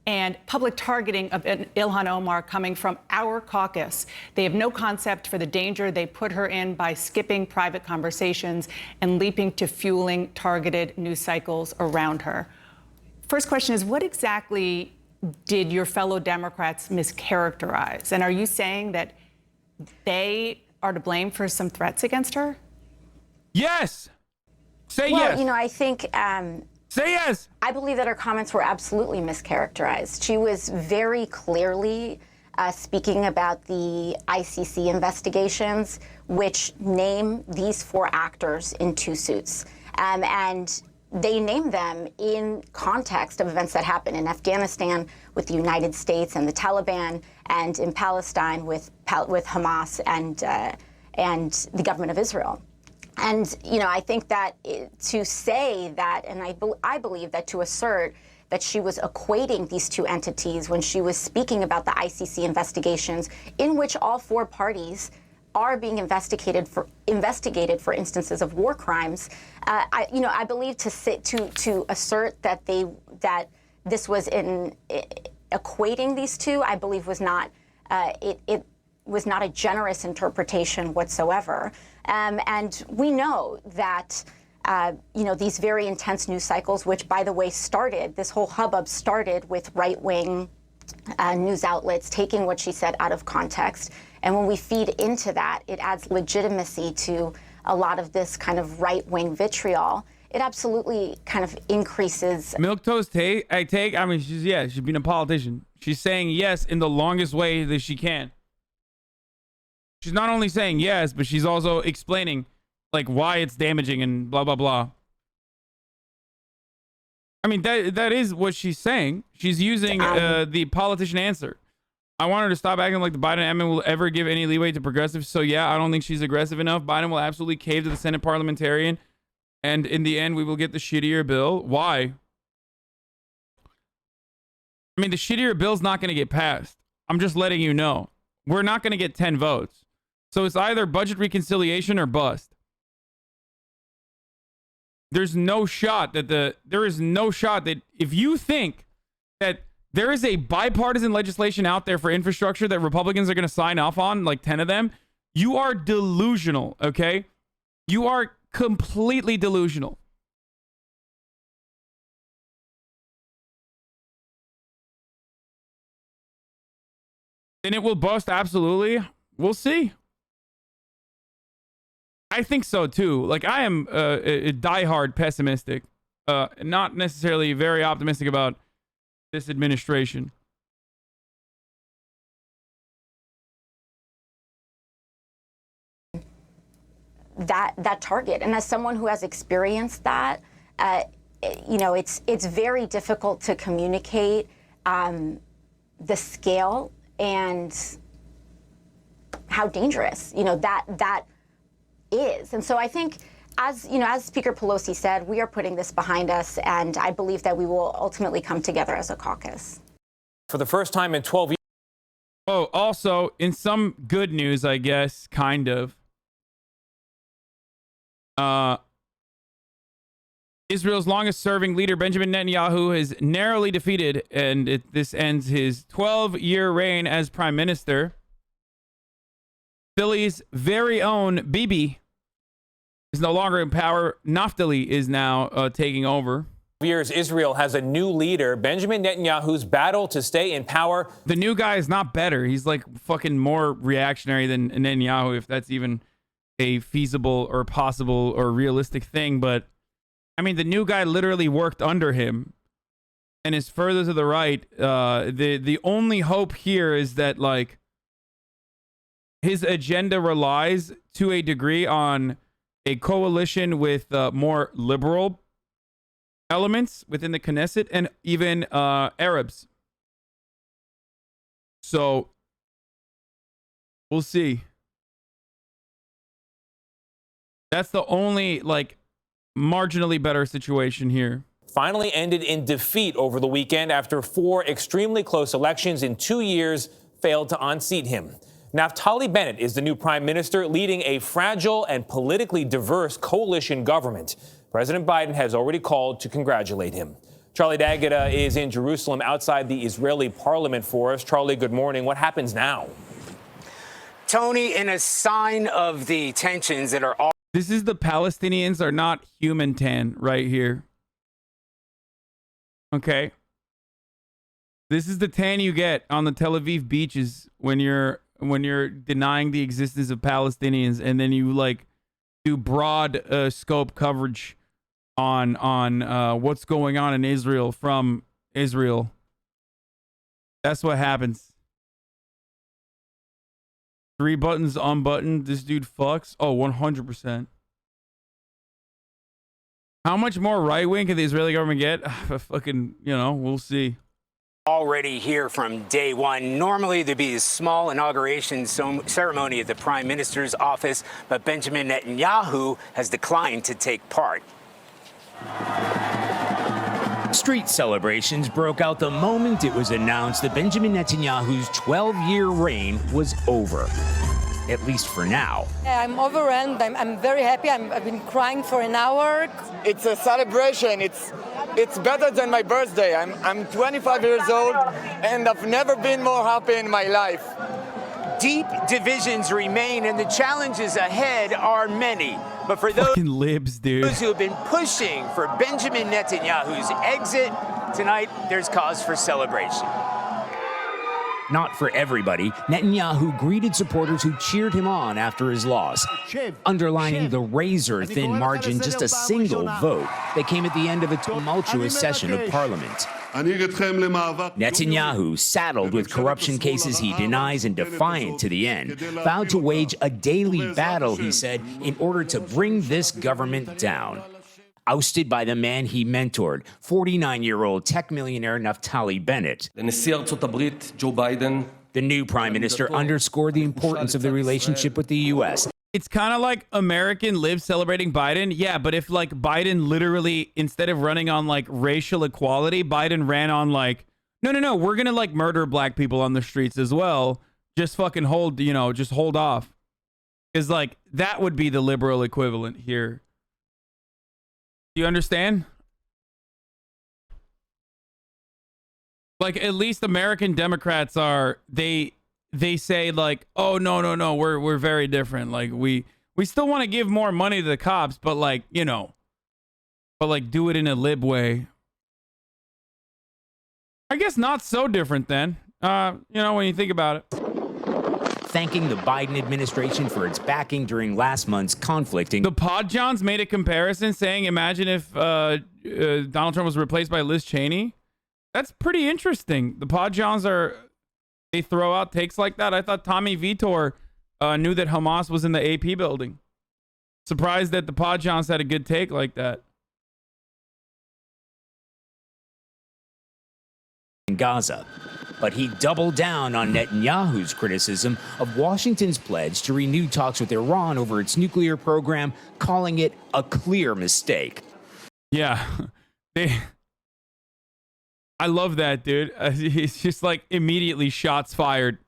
and public targeting of Ilhan Omar coming from our caucus. They have no concept for the danger they put her in by skipping private conversations and leaping to fueling targeted news cycles around her. First question is, what exactly did your fellow Democrats mischaracterize? And are you saying that they are to blame for some threats against her? Yes. Say well, yes. I think... Say yes. I believe that her comments were absolutely mischaracterized. She was very clearly speaking about the ICC investigations, which name these 4 actors in 2 suits. And they name them in context of events that happened in Afghanistan with the United States and the Taliban, and in Palestine with Hamas and the government of Israel. And, I think that to say that, and I believe that to assert that she was equating these 2 entities when she was speaking about the ICC investigations, in which all 4 parties are being investigated for instances of war crimes. I believe to assert that this was in equating these 2, I believe was not it was not a generous interpretation whatsoever. And we know that, these very intense news cycles, which, by the way, this whole hubbub started with right-wing news outlets taking what she said out of context. And when we feed into that, it adds legitimacy to a lot of this kind of right-wing vitriol. It absolutely kind of increases. Milquetoast she's being a politician. She's saying yes in the longest way that she can. She's not only saying yes, but she's also explaining like why it's damaging and blah, blah, blah. I mean, that is what she's saying. She's using the politician answer. I want her to stop acting like the Biden admin will ever give any leeway to progressives. So yeah, I don't think she's aggressive enough. Biden will absolutely cave to the Senate parliamentarian. And in the end, we will get the shittier bill. Why? I mean, the shittier bill's not going to get passed. I'm just letting you know. We're not going to get 10 votes. So it's either budget reconciliation or bust. There is no shot that if you think that there is a bipartisan legislation out there for infrastructure that Republicans are going to sign off on, like 10 of them, you are delusional, okay? You are completely delusional. And it will bust, absolutely. We'll see. I think so too. Like, I am a diehard pessimistic, not necessarily very optimistic about this administration. That target, and as someone who has experienced that, it's very difficult to communicate the scale and how dangerous that is. And so I think, as Speaker Pelosi said, we are putting this behind us, and I believe that we will ultimately come together as a caucus. For the first time in 12 years. Oh, also, in some good news, I guess, kind of. Israel's longest-serving leader, Benjamin Netanyahu, is narrowly defeated, and this ends his 12-year reign as prime minister. Philly's very own Bibi is no longer in power. Naftali is now taking over. Years, Israel has a new leader. Benjamin Netanyahu's battle to stay in power. The new guy is not better. He's like fucking more reactionary than Netanyahu, if that's even a feasible or possible or realistic thing. But I mean, the new guy literally worked under him and is further to the right. The only hope here is that, like, his agenda relies to a degree on a coalition with more liberal elements within the Knesset and even Arabs. So we'll see. That's the only, like, marginally better situation here. Finally ended in defeat over the weekend after 4 extremely close elections in 2 years failed to unseat him. Naftali Bennett is the new prime minister, leading a fragile and politically diverse coalition government. President Biden has already called to congratulate him. Charlie D'Agata is in Jerusalem outside the Israeli parliament for us. Charlie, good morning. What happens now? Tony, in a sign of the tensions that are all... This is the Palestinians are not human tan right here. Okay. This is the tan you get on the Tel Aviv beaches when you're denying the existence of Palestinians, and then you like do broad scope coverage on what's going on in Israel from Israel. That's what happens. 3 buttons unbuttoned. This dude fucks. Oh, 100%. How much more right wing can the Israeli government get? Fucking, we'll see. Already here from day one. Normally there'd be a small inauguration ceremony at the prime minister's office, but Benjamin Netanyahu has declined to take part. Street celebrations broke out the moment it was announced that Benjamin Netanyahu's 12-year reign was over, at least for now. I'm overwhelmed. I'm very happy. I've been crying for an hour. It's a celebration. It's better than my birthday. I'm 25 years old, and I've never been more happy in my life. Deep divisions remain, and the challenges ahead are many. But for those Fucking libs, dude. who have been pushing for Benjamin Netanyahu's exit, tonight there's cause for celebration. Not for everybody, Netanyahu greeted supporters who cheered him on after his loss, underlining the razor-thin margin, just a single vote that came at the end of a tumultuous session of parliament. Netanyahu, saddled with corruption cases he denies and defiant to the end, vowed to wage a daily battle, he said, in order to bring this government down. Ousted by the man he mentored, 49-year-old tech millionaire Naftali Bennett. The new prime minister underscored the importance of the relationship with the U.S. It's kind of like American Live celebrating Biden. Yeah, but if like Biden literally, instead of running on like racial equality, Biden ran on like, no, we're going to like murder black people on the streets as well. Just fucking hold, just hold off. Because like that would be the liberal equivalent here. Do you understand? Like at least American Democrats are, they say like, oh no, we're very different. Like we still want to give more money to the cops, but like, but like do it in a lib way. I guess not so different then. When you think about it. Thanking the Biden administration for its backing during last month's conflict. The Pod Johns made a comparison saying, imagine if Donald Trump was replaced by Liz Cheney. That's pretty interesting. The Pod Johns they throw out takes like that. I thought Tommy Vitor knew that Hamas was in the AP building. Surprised that the Pod Johns had a good take like that. In Gaza. But he doubled down on Netanyahu's criticism of Washington's pledge to renew talks with Iran over its nuclear program, calling it a clear mistake. Yeah, I love that, dude. It's just like immediately shots fired.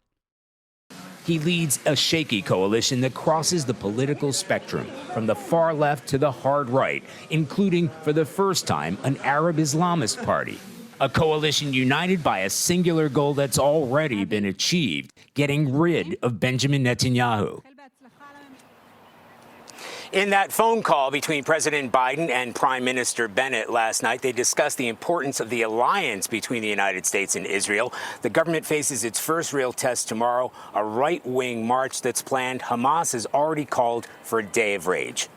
He leads a shaky coalition that crosses the political spectrum from the far left to the hard right, including, for the first time, an Arab Islamist party. A coalition united by a singular goal that's already been achieved, getting rid of Benjamin Netanyahu. In that phone call between President Biden and Prime Minister Bennett last night, they discussed the importance of the alliance between the United States and Israel. The government faces its first real test tomorrow, a right-wing march that's planned. Hamas has already called for a day of rage.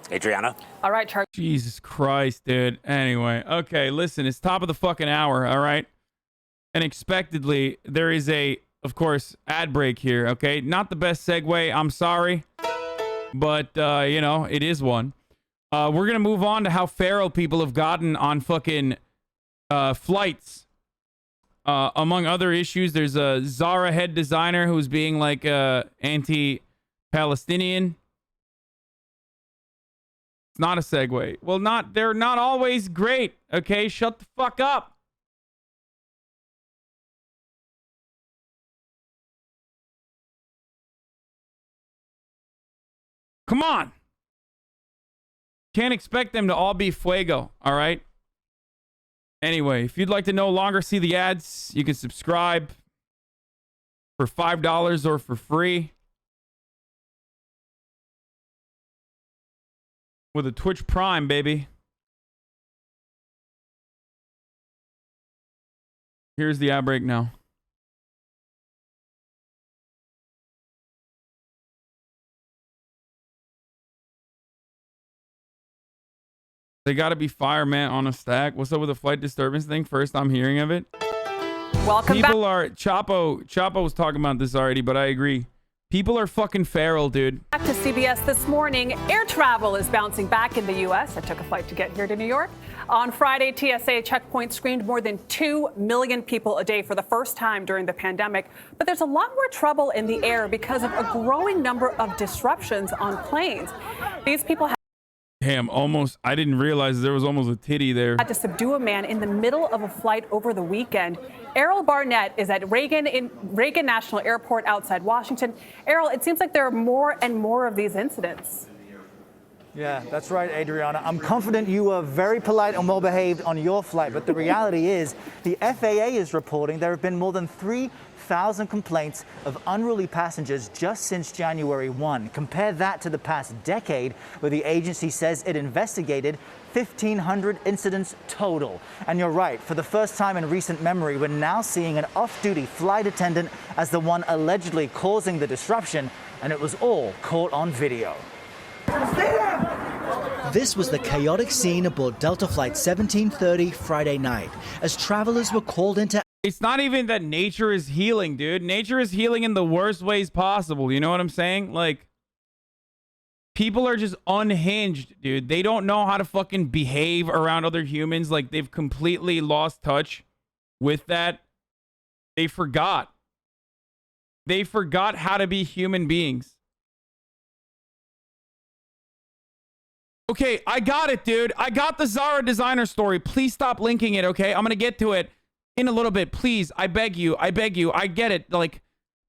Adriana? All right, Charlie. Jesus Christ, dude. Anyway, okay, listen, it's top of the fucking hour, all right? Unexpectedly, there is of course, ad break here, okay? Not the best segue, I'm sorry. But, it is one. We're going to move on to how feral people have gotten on fucking flights. Among other issues, there's a Zara head designer who's being like anti-Palestinian. It's not a segue. Well, they're not always great, okay? Shut the fuck up. Come on. Can't expect them to all be fuego, all right? Anyway, if you'd like to no longer see the ads, you can subscribe for $5 or for free with a Twitch Prime, baby. Here's the ad break now. They got to be fireman on a stack. What's up with the flight disturbance thing? First I'm hearing of it. Welcome People back. are... Chapo was talking about this already, but I agree. People are fucking feral, dude. Back to CBS this morning. Air travel is bouncing back in the U.S. I took a flight to get here to New York. On Friday, TSA checkpoints screened more than 2 million people a day for the first time during the pandemic. But there's a lot more trouble in the air because of a growing number of disruptions on planes. These people Damn, almost. I didn't realize there was almost a titty there. had to subdue a man in the middle of a flight over the weekend. Errol Barnett is at Reagan National Airport outside Washington. Errol, it seems like there are more and more of these incidents. Yeah, that's right, Adriana. I'm confident you were very polite and well behaved on your flight, but the reality is the FAA is reporting there have been more than 3,000 complaints of unruly passengers just since January 1. Compare that to the past decade, where the agency says it investigated 1,500 incidents total. And you're right, for the first time in recent memory, we're now seeing an off-duty flight attendant as the one allegedly causing the disruption, and it was all caught on video. This was the chaotic scene aboard Delta Flight 1730 Friday night, as travelers were called into... It's not even that nature is healing, dude. Nature is healing in the worst ways possible. You know what I'm saying? Like, people are just unhinged, dude. They don't know how to fucking behave around other humans. Like, they've completely lost touch with that. They forgot. They forgot how to be human beings. Okay, I got it, dude. I got the Zara designer story. Please stop linking it, okay? I'm gonna get to it in a little bit. Please, I beg you. I beg you. I get it. Like,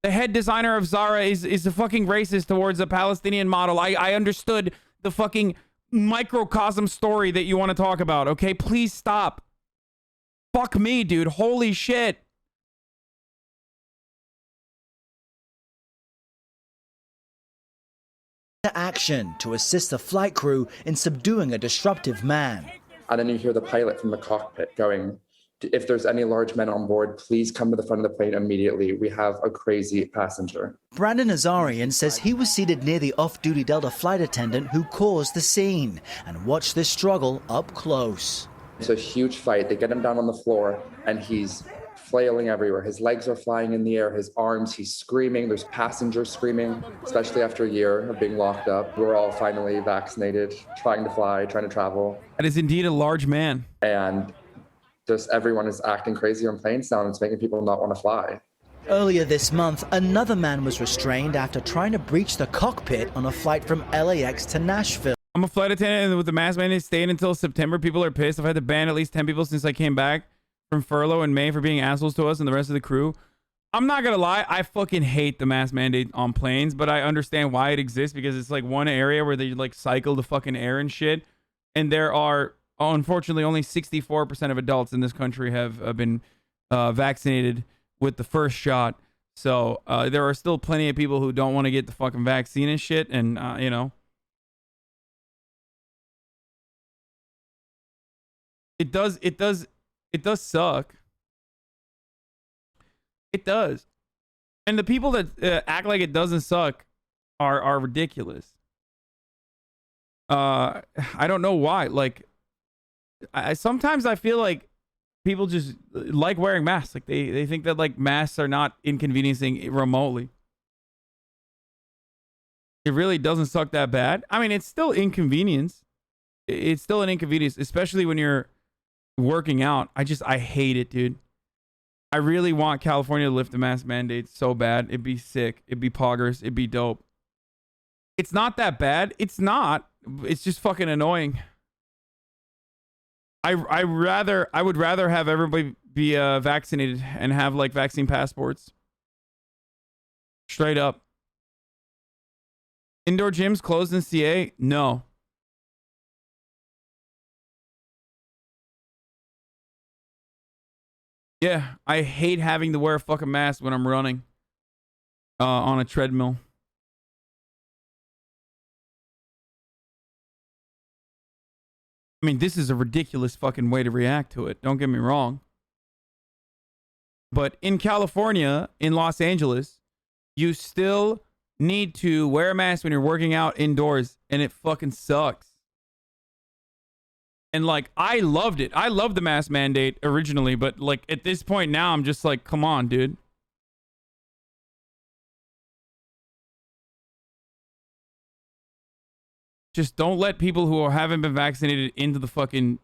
the head designer of Zara is a fucking racist towards a Palestinian model. I understood the fucking microcosm story that you want to talk about, okay? Please stop. Fuck me, dude. Holy shit. action to assist the flight crew in subduing a disruptive man. And then you hear the pilot from the cockpit going, if there's any large men on board, please come to the front of the plane immediately. We have a crazy passenger. Brandon Azarian says he was seated near the off-duty Delta flight attendant who caused the scene and watched this struggle up close. It's a huge fight. They get him down on the floor and he's flailing everywhere. His legs are flying in the air, his arms, he's screaming. There's passengers screaming, especially after a year of being locked up. We're all finally vaccinated, trying to fly, trying to travel. That is indeed a large man. And just everyone is acting crazy on planes now, and it's making people not want to fly. Earlier this month, another man was restrained after trying to breach the cockpit on a flight from LAX to Nashville. I'm a flight attendant, and with the mask mandate staying until September, people are pissed. I've had to ban at least 10 people since I came back from furlough in May for being assholes to us and the rest of the crew. I'm not gonna lie, I fucking hate the mask mandate on planes, but I understand why it exists, because it's like one area where they like cycle the fucking air and shit, and there are unfortunately only 64% of adults in this country have been vaccinated with the first shot. So there are still plenty of people who don't want to get the fucking vaccine and shit, and you know, it does suck. It does. And the people that act like it doesn't suck are ridiculous. I don't know why. Like, sometimes I feel like people just like wearing masks. Like they think that like masks are not inconveniencing remotely. It really doesn't suck that bad. I mean, it's still inconvenience. It's still an inconvenience, especially when you're working out. I hate it, dude. I really want California to lift the mask mandates so bad. It'd be sick. It'd be poggers. It'd be dope. It's not that bad. It's not. It's just fucking annoying. I would rather have everybody be vaccinated and have like vaccine passports. Straight up. Indoor gyms closed in CA? No. Yeah, I hate having to wear a fucking mask when I'm running on a treadmill. I mean, this is a ridiculous fucking way to react to it. Don't get me wrong. But in California, in Los Angeles, you still need to wear a mask when you're working out indoors, and it fucking sucks. And like, I loved it. I loved the mask mandate originally, but like at this point now, I'm just like, come on, dude. Just don't let people who haven't been vaccinated into the fucking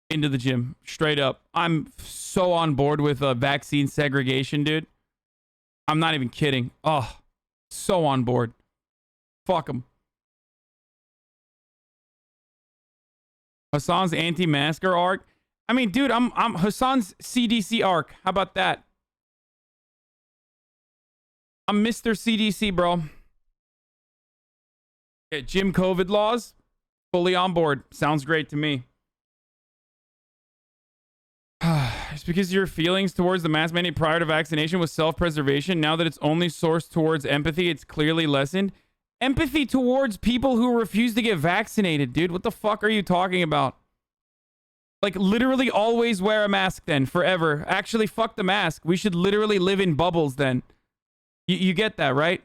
into the gym. Straight up. I'm so on board with vaccine segregation, dude. I'm not even kidding. Oh, so on board. Fuck them. Hassan's anti-masker arc. I mean, dude, I'm Hassan's CDC arc. How about that? I'm Mr. CDC, bro. Yeah, Jim COVID laws, fully on board. Sounds great to me. It's because your feelings towards the mask mandate prior to vaccination was self-preservation. Now that it's only sourced towards empathy, it's clearly lessened. Empathy towards people who refuse to get vaccinated, dude. What the fuck are you talking about? Like, literally always wear a mask then, forever. Actually, fuck the mask. We should literally live in bubbles then. You get that, right?